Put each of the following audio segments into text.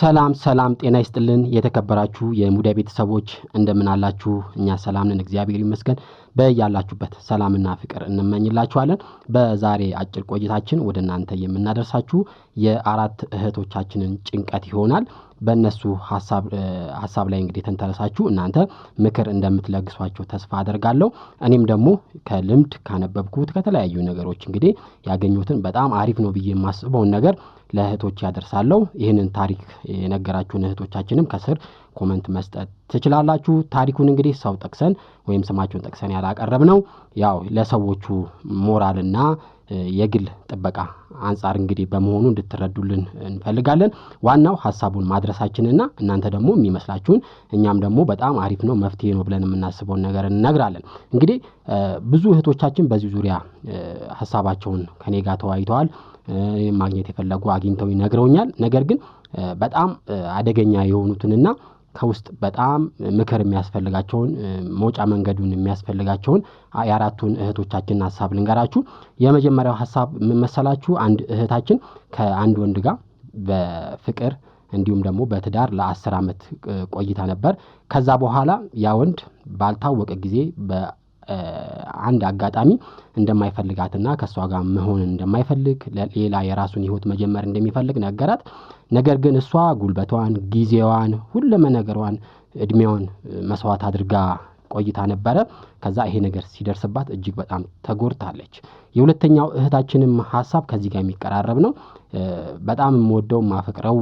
ሰላም ጤና ይስጥልን የተከበራችሁ የሙday ቤተሰቦች እንደምን አላችሁ? እኛ ሰላም ነን እግዚአብሔር ይመስገን። በያላችሁበት ሰላምና ፍቅር እንመኝላችኋለን። በዛሬ አጭር ቆይታችን ወደናንተ የምናደርሳችሁ የአራት እህቶቻችንን ጭንቀት ይሆናል። በእነሱ ሐሳብ ላይ እንግዲህ ተንተረሳችሁ እናንተ ምክር እንደምትለግሷቸው ተስፋ አደርጋለሁ። እኔም ደግሞ ከልምድ ካነበብኩት ከተለያዩ ነገሮች እንግዲህ ያገኙትን በጣም አሪፍ ነው ብዬ የማስበውን ነገር ለእህቶች ያደርሳለሁ። ይሄንን ታሪክ የነገራችሁን እህቶቻችንም ከስር ኮሜንት መስጠት ትችላላችሁ። ታሪኩን እንግዲህ ሰው ጠቅሰን ወይም ስማቸውን ጠቅሰን ያላቀረብነው ያው ለሰዎቹ ሞራልና የግል ጥበቃ አንፃር እንግዲህ በመሆኑ እንድትረዱልን እንፈልጋለን። ዋናው ሐሳቡን ማድረሳችንና እናንተ ደግሞ የሚመስላችሁን እኛም ደግሞ በጣም አሪፍ ነው መፍትሄ ነው ብለን የምናስበውን ነገር እንነግራለን። እንግዲህ ብዙ እህቶቻችን በዚህ ዙሪያ ሐሳባቸውን ከኔ ጋር ተወያይተዋል። ማግኘት የፈለጉ አግኝተው ይነግረውኛል። ነገር ግን በጣም አደገኛ የሆኑትንና ከውስጥ በጣም ምክር የሚያስፈልጋቸውን መውጫ መንገዱን የሚያስፈልጋቸውን የአራቱን እህቶቻችንን ሐሳብ ልንገራችሁ። የመጀመሪያው ሐሳብ ምን መሰላችሁ? አንድ እህታችን ከአንድ ወንድ ጋር በፍቅር እንዲሁም ደግሞ በትዳር ለ10 ዓመት ቆይታ ነበር። ከዛ በኋላ ያ ወንድ ባልታወቀ ጊዜ አንድ አጋጣሚ እንደማይፈልጋትና ከሷ ጋር መሆን እንደማይፈልግ ሌላ የራሱን ህይወት መጀመር እንደሚፈልግ ነገራት። ነገር ግን እሷ ጉልበቷን፣ ጊዜዋን፣ ሁሉም ነገሯን፣ እድሜዋን መስዋዕት አድርጋ ቆይታ ነበር። ከዛ ይሄ ነገር ሲደርስባት እጅግ በጣም ተጎድታለች። የሁለተኛው እህታችንም ሐሳብ ከዚህ ጋር የሚቀራረብ ነው። በጣም የምወደው ማፈቅረው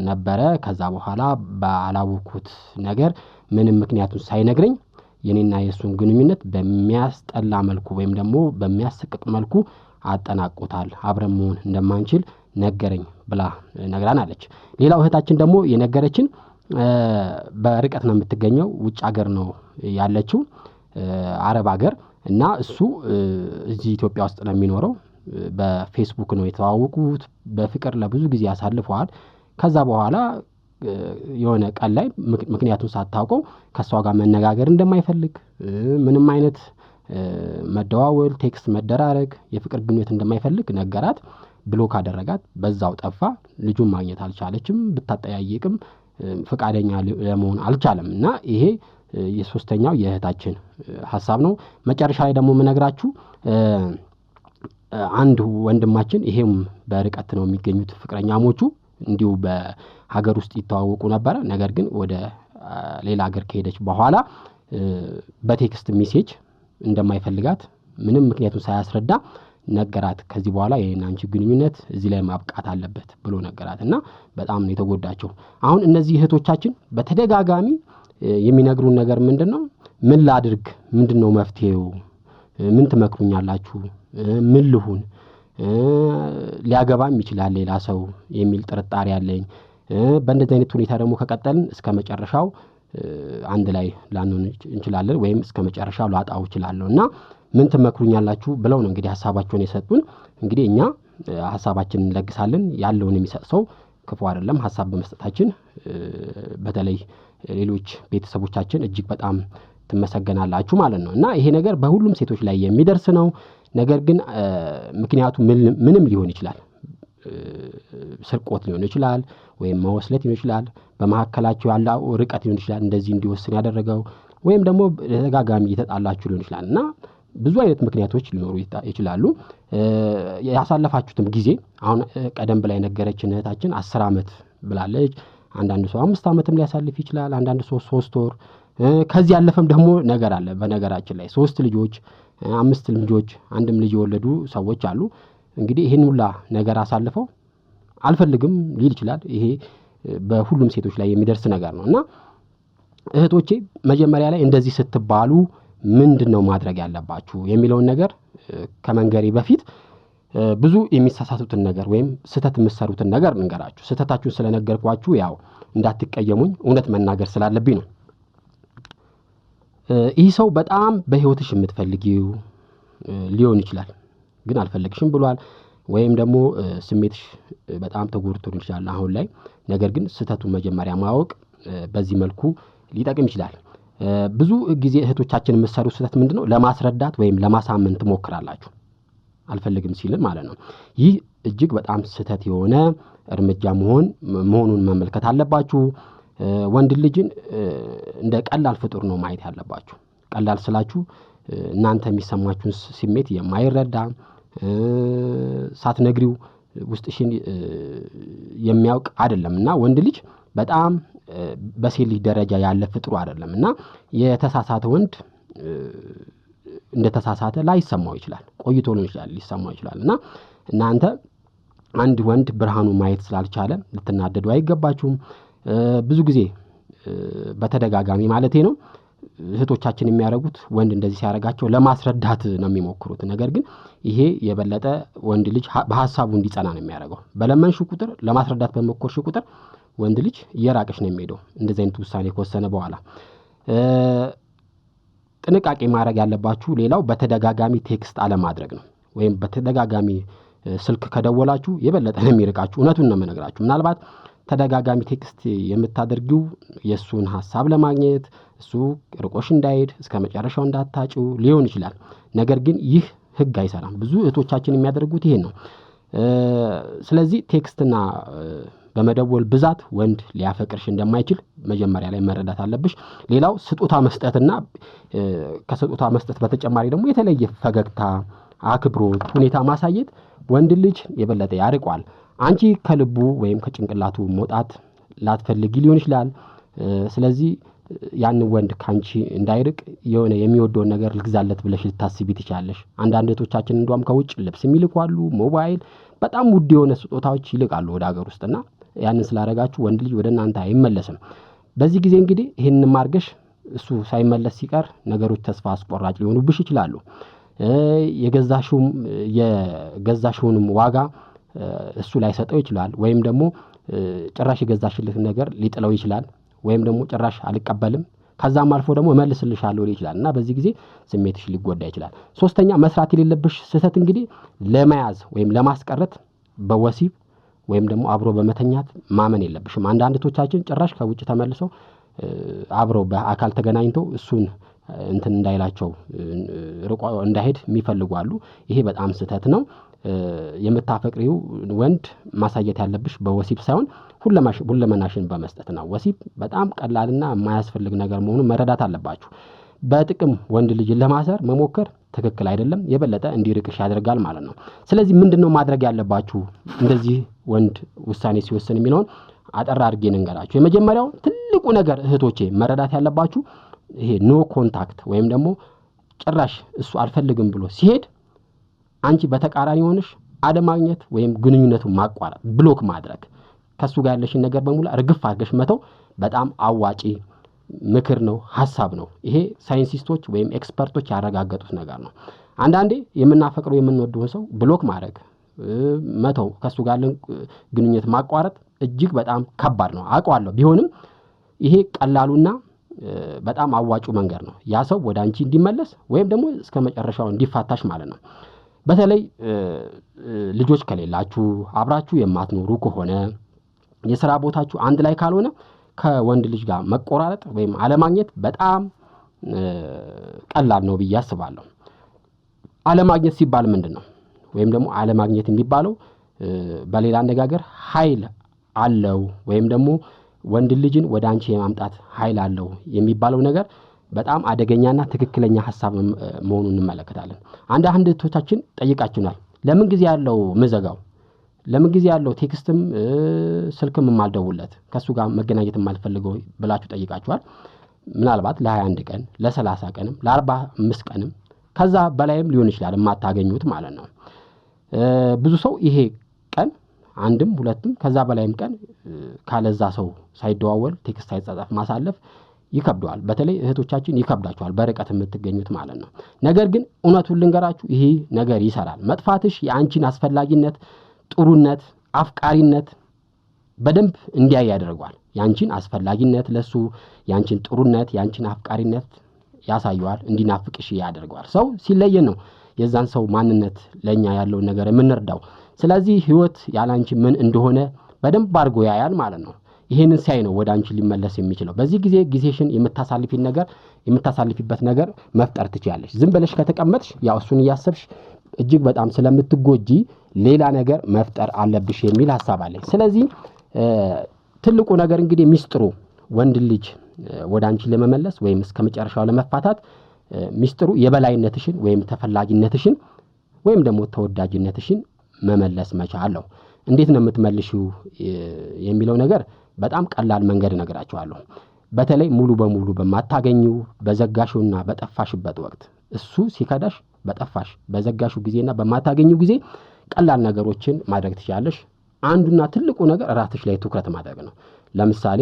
ነበር። ከዛ በኋላ ባላወኩት ነገር ምንም ምክንያቱን ሳይነግረኝ የኔና የሱን ግንኙነት በሚያስጠላ መልኩ ወይም ደግሞ በሚያስቀቅ መልኩ አጠናቆታል። አብረን መሆን እንደማንችል ነገረኝ ብላ ነግራናለች። ሌላው እህታችን ደግሞ የነገረችን በርቀት ነው የምትገኘው፣ ውጭ ሀገር ነው ያለችው፣ አረብ ሀገር እና እሱ እዚህ ኢትዮጵያ ውስጥ ነው የሚኖረው። በፌስቡክ ነው የተዋወቁት። በፍቅር ለብዙ ጊዜ ያሳልፈዋል። ከዛ በኋላ የሆነ ቀን ላይ ምክንያቱም ሳታውቀው ከሷ ጋር መነጋገር እንደማይፈልግ ምንም አይነት መደዋወል፣ ቴክስት መደራረግ፣ የፍቅር ግንኙነት እንደማይፈልግ ነገራት። ብሎክ አደረጋት። በዛው ጠፋ። ልጁን ማግኘት አልቻለችም። ብታጠያይቅም ፍቃደኛ ለመሆን አልቻለም። እና ይሄ የሶስተኛው የእህታችን ሐሳብ ነው። መጨረሻ ላይ ደግሞ ምነግራችሁ አንድ ወንድማችን ይሄም በርቀት ነው የሚገኙት ፍቅረኛሞቹ እንዲሁ በሀገር ውስጥ ይተዋወቁ ነበር። ነገር ግን ወደ ሌላ ሀገር ከሄደች በኋላ በቴክስት ሜሴጅ እንደማይፈልጋት ምንም ምክንያቱን ሳያስረዳ ነገራት። ከዚህ በኋላ የናንቺ ግንኙነት እዚህ ላይ ማብቃት አለበት ብሎ ነገራትና በጣም ነው የተጎዳቸው። አሁን እነዚህ እህቶቻችን በተደጋጋሚ የሚነግሩን ነገር ምንድነው? ምን ላድርግ? ምንድነው መፍትሄው? ምን ትመክሩኛላችሁ? ምን ልሁን? ሊያገባም ይችላል ሌላ ሰው የሚል ጥርጣሬ አለኝ። በእንደዚህ አይነት ሁኔታ ደግሞ ከቀጠልን እስከመጨረሻው አንድ ላይ ላንሆን እንችላለን ወይም እስከመጨረሻው ላጣው እችላለሁና ምን ትመክሩኛላችሁ ብለው ነው እንግዲህ ሐሳባቸውን የሰጡን። እንግዲህ እኛ ሐሳባችንን እንለግሳለን። ያለውን የሚሰጥ ሰው ክፉ አይደለም። ሐሳብ በመስጠታችን በተለይ ሌሎች ቤተሰቦቻችን እጅግ በጣም ትመሰገናላችሁ ማለት ነው። እና ይሄ ነገር በሁሉም ሴቶች ላይ የሚደርስ ነው። ነገር ግን ምክንያቱ ምንም ሊሆን ይችላል። ስርቆት ሊሆን ይችላል ወይም መወስለት ሊሆን ይችላል። በመሐከላችሁ ያለው ርቀት ሊሆን ይችላል እንደዚህ እንዲወስን ያደረገው ወይም ደግሞ ተጋጋሚ የተጣላችሁ ሊሆን ይችላልና ብዙ አይነት ምክንያቶች ሊኖሩ ይችላሉ። ያሳለፋችሁትም ጊዜ አሁን ቀደም ብላ የነገረችን እህታችን 10 ዓመት ብላለች። አንዳንድ ሰው 5 ዓመትም ሊያሳልፍ ይችላል። አንዳንድ ሰው 3 ወር ከዚህ ያለፈም ደግሞ ነገር አለ። በነገራችን ላይ 3 ልጆች 5 ልጆች አንድም ልጅ የወለዱ ሰዎች አሉ። እንግዲህ ይሄን ሁላ ነገር አሳልፈው አልፈልግም ሊል ይችላል። ይሄ በሁሉም ሴቶች ላይ የሚደርስ ነገር ነውና እህቶቼ መጀመሪያ ላይ እንደዚህ ስትባሉ ምንድነው ማድረግ ያለባችሁ የሚለውን ነገር ከመንገሬ በፊት ብዙ የሚሳሳቱትን ነገር ወይም ስተት የምትሰሩትን ነገር እንገራችሁ። ስተታችሁን ስለነገርኳችሁ ያው እንዳትቀየሙኝ እውነት መናገር ስላለብኝ ነው። ይህ ሰው በጣም በህይወትሽ የምትፈልጊው ሊሆን ይችላል፣ ግን አልፈልግሽም ብሏል። ወይም ደግሞ ስሜትሽ በጣም ተጎድቶ ይችላል አሁን ላይ። ነገር ግን ስተቱን መጀመሪያ ማወቅ በዚህ መልኩ ሊጠቅም ይችላል። ብዙ ጊዜ እህቶቻችን የምትሰሩ ስተት ምንድነው? ለማስረዳት ወይም ለማሳመን ትሞክራላችሁ። አልፈልግም ሲል ማለት ነው። ይህ እጅግ በጣም ስህተት የሆነ እርምጃ መሆኑን መመልከት አለባችሁ። ወንድ ልጅን እንደ ቀላል ፍጡር ነው ማየት ያለባችሁ። ቀላል ስላችሁ እናንተ የሚሰማችሁን ስሜት የማይረዳ ሳትነግሪው ውስጥሽን የሚያውቅ አይደለምና ወንድ ልጅ በጣም በሴት ልጅ ደረጃ ያለ ፍጡር አይደለምና የተሳሳተ ወንድ እንደተሳሳተ ላይሰማው ይችላል። ቆይቶ ሊሰማው ይችላልና እናንተ አንድ ወንድ ብርሃኑ ማየት ስላልቻለ ልትናደዱ አይገባችሁም። ብዙ ጊዜ በተደጋጋሚ ማለቴ ነው እህቶቻችን የሚያረጉት ወንድ እንደዚህ ሲያረጋቸው ለማስረዳት ነው የሚሞክሩት። ነገር ግን ይሄ የበለጠ ወንድ ልጅ በሐሳቡ እንዲጸና ነው የሚያረጋው። በለመንሹ ቁጥር ለማስረዳት በመኮርሽ ቁጥር ወንድ ልጅ እየራቀሽ ነው የሚሄደው እንደዚህ አይነት ውሳኔ ከወሰነ በኋላ። ጥንቃቄ ማድረግ ያለባችሁ ሌላው በተደጋጋሚ ቴክስት አለማድረግ ነው። ወይም በተደጋጋሚ ስልክ ከደወላችሁ የበለጠ ነው የሚርቃችሁ። እውነቱን ነው የምነግራችሁ። ምናልባት ተደጋጋሚ ቴክስት የምታደርጊው የሱን ሐሳብ ለማግኘት እሱ ርቆሽ እንዳይሄድ እስከ መጨረሻው እንዳታጪው ሊሆን ይችላል። ነገር ግን ይህ ህግ አይሰራም። ብዙ እህቶቻችን የሚያደርጉት ይሄን ነው። ስለዚህ ቴክስትና በመደወል ብዛት ወንድ ሊያፈቅርሽ እንደማይችል መጀመሪያ ላይ መረዳት አለብሽ። ሌላው ስጦታ መስጠትና ከስጦታ መስጠት በተጨማሪ ደግሞ የተለየ ፈገግታ፣ አክብሮት፣ ሁኔታ ማሳየት ወንድ ልጅ የበለጠ ያርቋል። አንቺ ከልቡ ወይም ከጭንቅላቱ መውጣት ላትፈልጊ ሊሆን ይችላል። ስለዚህ ያን ወንድ ካንቺ እንዳይርቅ የሆነ የሚወደውን ነገር ልግዛለት ብለሽ ልታስቢ ትችላለሽ። አንዳንድ እህቶቻችን እንደውም ከውጭ ልብስ የሚልኳሉ፣ ሞባይል፣ በጣም ውድ የሆነ ስጦታዎች ይልቃሉ ወደ ሀገር ውስጥና ያንን ስላረጋችሁ ወንድ ልጅ ወደ እናንተ አይመለስም። በዚህ ጊዜ እንግዲህ ይሄንን ማርገሽ እሱ ሳይመለስ ሲቀር ነገሮች ተስፋ አስቆራጭ ሊሆኑብሽ ይችላሉ። የገዛሽውንም ዋጋ እሱ ላይ ሰጠው ይችላል። ወይም ደግሞ ጭራሽ የገዛሽልህ ነገር ሊጥለው ይችላል። ወይም ደግሞ ጭራሽ አልቀበልም ከዛም አልፎ ደግሞ መልስልሻለሁ ይችላልና በዚህ ጊዜ ስሜትሽ ሊጎዳ ይችላል። ሶስተኛ መስራት የሌለብሽ ስህተት እንግዲህ ለመያዝ ወይም ለማስቀረት በወሲብ ወይም ደግሞ አብሮ በመተኛት ማመን የለብሽም። አንዳንዶቻችን ጭራሽ ከውጭ ተመልሰው አብረው በአካል ተገናኝተው እሱን እንትን እንዳይላቸው ርቆ እንዳይሄድ የሚፈልጉ አሉ። ይሄ በጣም ስህተት ነው። የምታፈቅሪው ወንድ ማሳየት ያለብሽ በወሲብ ሳይሆን ሁለመናሽን በመስጠት ነው። ወሲብ በጣም ቀላልና የማያስፈልግ ነገር መሆኑን መረዳት አለባችሁ። በጥቅም ወንድ ልጅ ለማሰር መሞከር ትክክል አይደለም። የበለጠ እንዲርቅሽ ያደርጋል ማለት ነው። ስለዚህ ምንድነው ማድረግ ያለባችሁ እንደዚህ ወንድ ውሳኔ ሲወስን የሚለውን አጠራ አድርጌ ልንገራችሁ። የመጀመሪያው ትልቁ ነገር እህቶቼ መረዳት ያለባችሁ ይሄ ኖ ኮንታክት ወይም ደግሞ ጭራሽ እሱ አልፈልግም ብሎ ሲሄድ አንቺ በተቃራኒ ሆነሽ አለማግኘት ወይም ግንኙነቱን ማቋረጥ ብሎክ ማድረግ ከሱ ጋር ያለሽን ነገር በሙሉ እርግፍ አድርገሽ መተው በጣም አዋጪ ምክር ነው፣ ሐሳብ ነው። ይሄ ሳይንቲስቶች ወይም ኤክስፐርቶች ያረጋገጡት ነገር ነው። አንዳንዴ የምናፈቅረው የምንወደው ሰው ብሎክ ማድረግ መተው ከሱ ጋር ያለን ግንኙነት ማቋረጥ እጅግ በጣም ከባድ ነው አውቀዋለሁ። ቢሆንም ይሄ ቀላሉና በጣም አዋጩ መንገድ ነው። ያ ሰው ወደ አንቺ እንዲመለስ ወይም ደግሞ እስከ መጨረሻው እንዲፋታሽ ማለት ነው። በተለይ ልጆች ከሌላችሁ አብራችሁ የማትኖሩ ከሆነ የሥራ ቦታችሁ አንድ ላይ ካልሆነ ከወንድ ልጅ ጋር መቆራረጥ ወይም አለማግኘት በጣም ቀላል ነው ብዬ አስባለሁ። አለማግኘት ሲባል ምንድነው? ወይም ደግሞ አለማግኘት የሚባለው በሌላ አነጋገር ኃይል አለው ወይም ደግሞ ወንድ ልጅን ወደ አንቺ የማምጣት ኃይል አለው የሚባለው ነገር በጣም አደገኛና ትክክለኛ ሐሳብ መሆኑን እንመለከታለን። አንድ እህቶቻችን ጠይቃችሁናል። ለምን ጊዜ ያለው ምዘጋው? ለምን ጊዜ ያለው ቴክስትም ስልክም ማልደውለት ከሱ ጋር መገናኘት ማልፈልገው ብላችሁ ጠይቃችኋል። ምናልባት ለ21 ቀን ለ30 ቀንም ለ45 ቀንም ከዛ በላይም ሊሆን ይችላል የማታገኙት ማለት ነው። ብዙ ሰው ይሄ ቀን አንድም ሁለትም ከዛ በላይም ቀን ካለዛ ሰው ሳይደዋወል ቴክስት ሳይጻጻፍ ማሳለፍ ይከብደዋል። በተለይ እህቶቻችን ይከብዳቸዋል በርቀት የምትገኙት ማለት ነው። ነገር ግን እውነቱን ልንገራችሁ ይሄ ነገር ይሰራል። መጥፋትሽ የአንቺን አስፈላጊነት፣ ጥሩነት፣ አፍቃሪነት በደንብ እንዲያይ ያደርጋል። ያንቺን አስፈላጊነት ለሱ ያንቺን ጥሩነት፣ ያንቺን አፍቃሪነት ያሳየዋል፣ እንዲናፍቅሽ ያደርጋል። ሰው ሲለየን ነው የዛን ሰው ማንነት ለኛ ያለው ነገር የምንረዳው። ስለዚህ ህይወት ያላንቺ ምን እንደሆነ በደንብ አድርጎ ያያል ማለት ነው። ይሄንን ሳይ ነው ወደ አንቺ ሊመለስ የሚችለው። በዚህ ጊዜ ጊዜሽን የምታሳልፊበት ነገር መፍጠር ትችያለሽ። ዝም ብለሽ ከተቀመጥሽ ያው እሱን ያሰብሽ እጅግ በጣም ስለምትጎጂ ሌላ ነገር መፍጠር አለብሽ የሚል ሐሳብ አለኝ። ስለዚህ ትልቁ ነገር እንግዲህ ሚስጥሩ ወንድ ልጅ ወደ አንቺ ለመመለስ ወይም እስከመጨረሻው ለመፋታት ሚስጥሩ የበላይነትሽን ወይም ተፈላጊነትሽን ወይም ደግሞ ተወዳጅነትሽን መመለስ መቻል ነው። እንዴት ነው የምትመልሺው የሚለው ነገር በጣም ቀላል መንገድ እነግራችኋለሁ። በተለይ ሙሉ በሙሉ በማታገኙ በዘጋሹና በጠፋሽበት ወቅት እሱ ሲከዳሽ በጠፋሽ በዘጋሹ ጊዜና በማታገኙ ጊዜ ቀላል ነገሮችን ማድረግ ትችላለሽ። አንዱና ትልቁ ነገር ራስሽ ላይ ትኩረት ማድረግ ነው። ለምሳሌ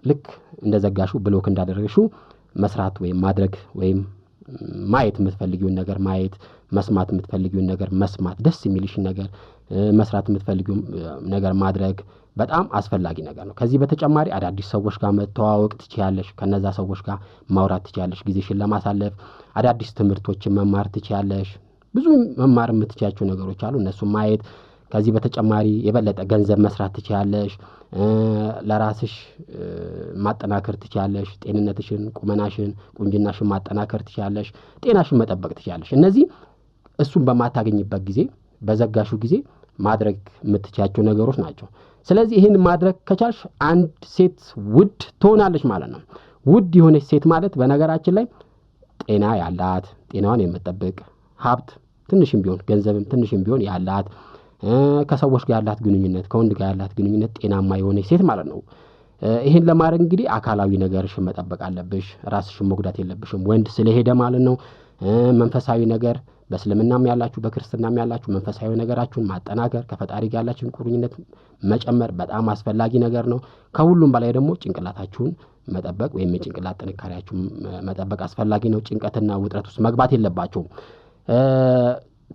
ልክ እንደዘጋሹ ብሎክ እንዳደረግሽው መስራት ወይም ማድረግ ወይም ማየት የምትፈልጊውን ነገር ማየት፣ መስማት የምትፈልጊውን ነገር መስማት፣ ደስ የሚልሽን ነገር መስራት የምትፈልጊውን ነገር ማድረግ በጣም አስፈላጊ ነገር ነው። ከዚህ በተጨማሪ አዳዲስ ሰዎች ጋር መተዋወቅ ትችያለሽ። ከነዛ ሰዎች ጋር ማውራት ትችያለሽ። ጊዜሽን ለማሳለፍ አዳዲስ ትምህርቶችን መማር ትችያለሽ። ብዙ መማር የምትችያቸው ነገሮች አሉ፣ እነሱን ማየት። ከዚህ በተጨማሪ የበለጠ ገንዘብ መስራት ትችያለሽ። ለራስሽ ማጠናከር ትችያለሽ። ጤንነትሽን፣ ቁመናሽን፣ ቁንጅናሽን ማጠናከር ትችያለሽ። ጤናሽን መጠበቅ ትችያለሽ። እነዚህ እሱን በማታገኝበት ጊዜ በዘጋሹ ጊዜ ማድረግ የምትችያቸው ነገሮች ናቸው። ስለዚህ ይሄን ማድረግ ከቻልሽ አንድ ሴት ውድ ትሆናለች ማለት ነው። ውድ የሆነች ሴት ማለት በነገራችን ላይ ጤና ያላት፣ ጤናዋን የምትጠብቅ፣ ሀብት ትንሽም ቢሆን ገንዘብም ትንሽም ቢሆን ያላት፣ ከሰዎች ጋር ያላት ግንኙነት ከወንድ ጋር ያላት ግንኙነት ጤናማ የሆነች ሴት ማለት ነው። ይሄን ለማድረግ እንግዲህ አካላዊ ነገርሽን መጠበቅ አለብሽ። ራስሽን መጉዳት የለብሽም ወንድ ስለሄደ ማለት ነው። መንፈሳዊ ነገር በእስልምናም ያላችሁ በክርስትናም ያላችሁ መንፈሳዊ ነገራችሁን ማጠናከር፣ ከፈጣሪ ጋር ያላችሁን ቁርኝነት መጨመር በጣም አስፈላጊ ነገር ነው። ከሁሉም በላይ ደግሞ ጭንቅላታችሁን መጠበቅ ወይም የጭንቅላት ጥንካሬያችሁን መጠበቅ አስፈላጊ ነው። ጭንቀትና ውጥረት ውስጥ መግባት የለባችሁም።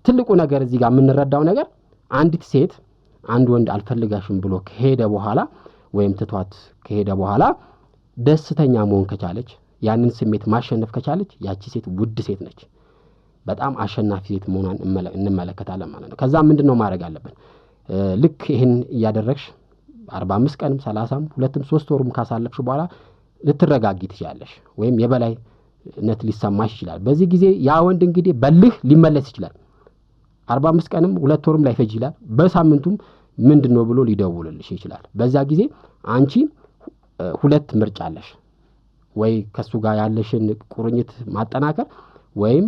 ትልቁ ነገር እዚህ ጋር የምንረዳው ነገር አንዲት ሴት አንድ ወንድ አልፈልጋሽም ብሎ ከሄደ በኋላ ወይም ትቷት ከሄደ በኋላ ደስተኛ መሆን ከቻለች፣ ያንን ስሜት ማሸነፍ ከቻለች ያቺ ሴት ውድ ሴት ነች። በጣም አሸናፊ ሴት መሆኗን እንመለከታለን ማለት ነው። ከዛ ምንድነው ማድረግ አለብን? ልክ ይሄን እያደረግሽ 45 ቀንም 30ም 2ም 3 ወሩም ካሳለፍሽ በኋላ ልትረጋጊ ትችላለሽ ወይም የበላይነት ሊሰማሽ ይችላል። በዚህ ጊዜ ያ ወንድ እንግዲህ በልህ ሊመለስ ይችላል። 45 ቀንም 2 ወርም ላይፈጅ ይችላል። በሳምንቱም ምንድነው ብሎ ሊደውልልሽ ይችላል። በዛ ጊዜ አንቺ ሁለት ምርጫ አለሽ። ወይ ከሱ ጋር ያለሽን ቁርኝት ማጠናከር ወይም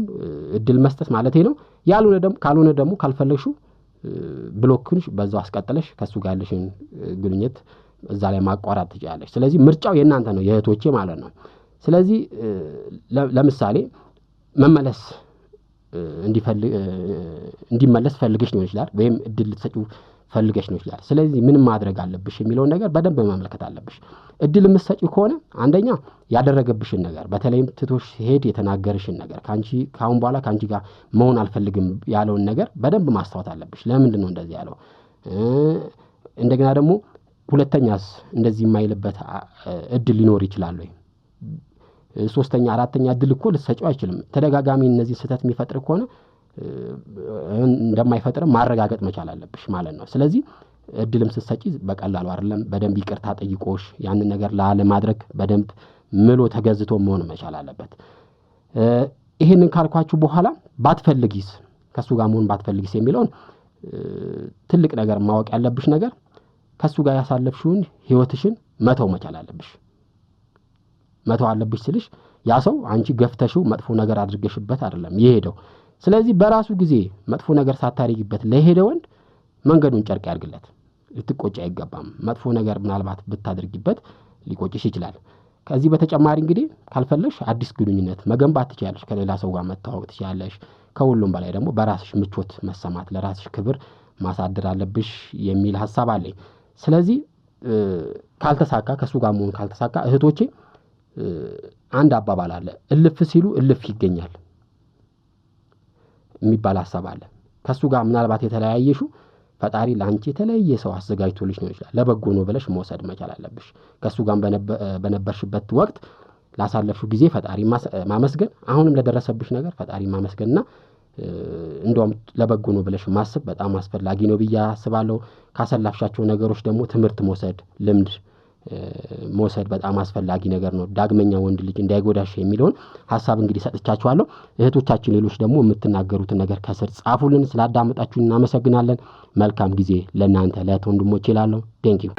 እድል መስጠት ማለት ነው። ካልሆነ ደግሞ ካልፈለግሽው ብሎክንሽ በዛው አስቀጥለሽ ከሱ ጋር ያለሽን ግንኙነት እዛ ላይ ማቋረጥ ትችላለሽ። ስለዚህ ምርጫው የእናንተ ነው የእህቶቼ ማለት ነው። ስለዚህ ለምሳሌ መመለስ እንዲመለስ ፈልገሽ ነው ይችላል ወይም እድል ልትሰጪው ፈልገሽ ነው ይችላል። ስለዚህ ምን ማድረግ አለብሽ የሚለው ነገር በደንብ መመልከት አለብሽ። እድል የምትሰጪው ከሆነ አንደኛ ያደረገብሽን ነገር በተለይም ትቶሽ ሄድ የተናገርሽን ነገር ካሁን በኋላ ካንቺ ጋር መሆን አልፈልግም ያለውን ነገር በደንብ ማስተዋት አለብሽ። ለምንድን ነው እንደዚህ ያለው? እንደገና ደግሞ ሁለተኛስ እንደዚህ የማይልበት እድል ሊኖር ይችላል ወይ? ሶስተኛ አራተኛ እድል እኮ ልትሰጪው አይችልም። ተደጋጋሚ እነዚህ ስህተት የሚፈጥር ከሆነ እንደማይፈጥር ማረጋገጥ መቻል አለብሽ ማለት ነው። ስለዚህ እድልም ስትሰጪ በቀላሉ አይደለም፣ በደንብ ይቅርታ ጠይቆሽ ያንን ነገር ለማድረግ በደንብ ምሎ ተገዝቶ መሆን መቻል አለበት። ይሄንን ካልኳችሁ በኋላ ባትፈልጊስ ከሱ ጋር መሆን ባትፈልጊስ የሚለውን ትልቅ ነገር ማወቅ ያለብሽ ነገር ከሱ ጋር ያሳለፍሽውን ህይወትሽን መተው መቻል አለብሽ። መተው አለብሽ ስልሽ ያ ሰው አንቺ ገፍተሽው መጥፎ ነገር አድርገሽበት አይደለም የሄደው። ስለዚህ በራሱ ጊዜ መጥፎ ነገር ሳታሪግበት ለሄደ ወንድ መንገዱን ጨርቅ ያርግለት። ልትቆጪ አይገባም። መጥፎ ነገር ምናልባት ብታደርጊበት ሊቆጭሽ ይችላል። ከዚህ በተጨማሪ እንግዲህ ካልፈለሽ አዲስ ግንኙነት መገንባት ትችያለሽ። ከሌላ ሰው ጋር መተዋወቅ ትችያለሽ። ከሁሉም በላይ ደግሞ በራስሽ ምቾት መሰማት፣ ለራስሽ ክብር ማሳደር አለብሽ የሚል ሐሳብ አለኝ። ስለዚህ ካልተሳካ ከሱ ጋር መሆን ካልተሳካ እህቶቼ አንድ አባባል አለ፣ እልፍ ሲሉ እልፍ ይገኛል የሚባል ሐሳብ አለ። ከሱ ጋር ምናልባት የተለያየሽው ፈጣሪ ላንቺ የተለየ ሰው አዘጋጅቶልሽ ነው ይችላል። ለበጎ ነው ብለሽ መውሰድ መቻል አለብሽ። ከሱ ጋር በነበርሽበት ወቅት ላሳለፍሽው ጊዜ ፈጣሪ ማመስገን፣ አሁንም ለደረሰብሽ ነገር ፈጣሪ ማመስገንና እንደውም ለበጎ ነው ብለሽ ማሰብ በጣም አስፈላጊ ነው ብዬ አስባለሁ። ካሰላፍሻቸው ነገሮች ደግሞ ትምህርት መውሰድ፣ ልምድ መውሰድ በጣም አስፈላጊ ነገር ነው ዳግመኛ ወንድ ልጅ እንዳይጎዳሽ የሚለውን ሐሳብ እንግዲህ ሰጥቻችኋለሁ እህቶቻችን ሌሎች ደግሞ የምትናገሩትን ነገር ከስር ጻፉልን ስላዳመጣችሁን እናመሰግናለን መልካም ጊዜ ለእናንተ ለእህት ወንድሞቼ እላለሁ ቴንክ ዩ